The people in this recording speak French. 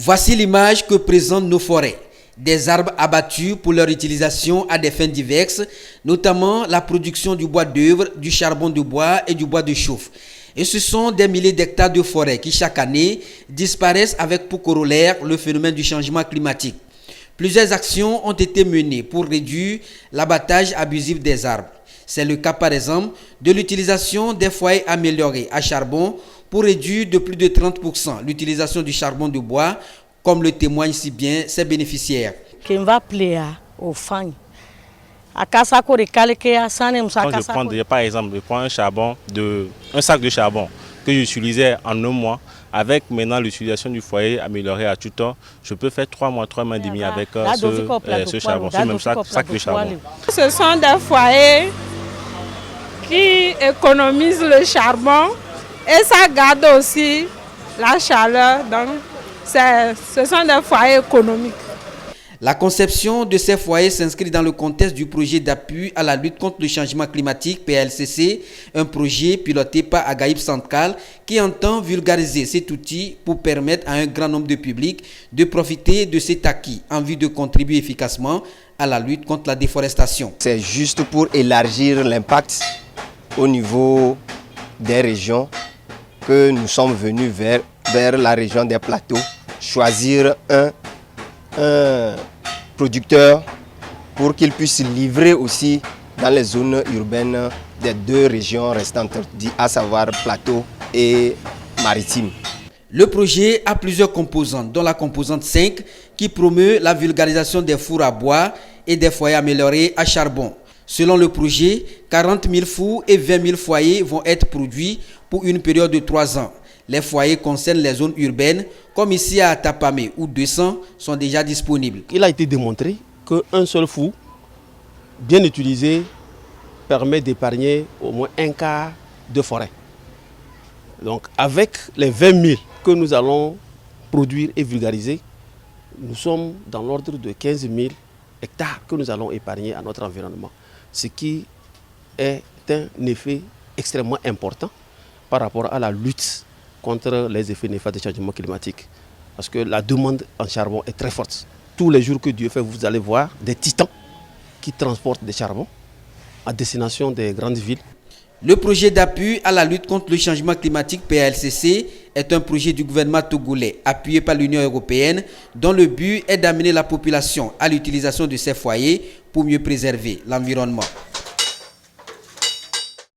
Voici l'image que présentent nos forêts. Des arbres abattus pour leur utilisation à des fins diverses, notamment la production du bois d'œuvre, du charbon de bois et du bois de chauffe. Et ce sont des milliers d'hectares de forêts qui chaque année disparaissent avec pour corollaire le phénomène du changement climatique. Plusieurs actions ont été menées pour réduire l'abattage abusif des arbres. C'est le cas par exemple de l'utilisation des foyers améliorés à charbon pour réduire de plus de 30% l'utilisation du charbon de bois, comme le témoignent si bien ses bénéficiaires. Quand je prends par exemple, je prends un sac de charbon que j'utilisais en un mois. Avec maintenant l'utilisation du foyer amélioré à tout temps, je peux faire 3 mois et demi avec ce charbon, ce même sac de charbon. Ce sont des foyers qui économisent le charbon et ça garde aussi la chaleur. Donc, ce sont des foyers économiques. La conception de ces foyers s'inscrit dans le contexte du projet d'appui à la lutte contre le changement climatique PLCC, un projet piloté par Agaïb Central qui entend vulgariser cet outil pour permettre à un grand nombre de publics de profiter de cet acquis en vue de contribuer efficacement à la lutte contre la déforestation. C'est juste pour élargir l'impact au niveau des régions que nous sommes venus vers la région des plateaux, choisir un producteur pour qu'il puisse livrer aussi dans les zones urbaines des 2 régions restantes, à savoir plateau et maritime. Le projet a plusieurs composantes, dont la composante 5 qui promeut la vulgarisation des fours à bois et des foyers améliorés à charbon. Selon le projet, 40 000 fours et 20 000 foyers vont être produits pour une période de 3 ans. Les foyers concernent les zones urbaines, comme ici à Tapamé, où 200 sont déjà disponibles. Il a été démontré qu'un seul four, bien utilisé, permet d'épargner au moins un quart de forêt. Donc avec les 20 000 que nous allons produire et vulgariser, nous sommes dans l'ordre de 15 000 hectares que nous allons épargner à notre environnement. Ce qui est un effet extrêmement important par rapport à la lutte contre les effets néfastes du changement climatique. Parce que la demande en charbon est très forte. Tous les jours que Dieu fait, vous allez voir des titans qui transportent des charbons à destination des grandes villes. Le projet d'appui à la lutte contre le changement climatique PLCC est un projet du gouvernement togolais appuyé par l'Union européenne dont le but est d'amener la population à l'utilisation de ces foyers pour mieux préserver l'environnement.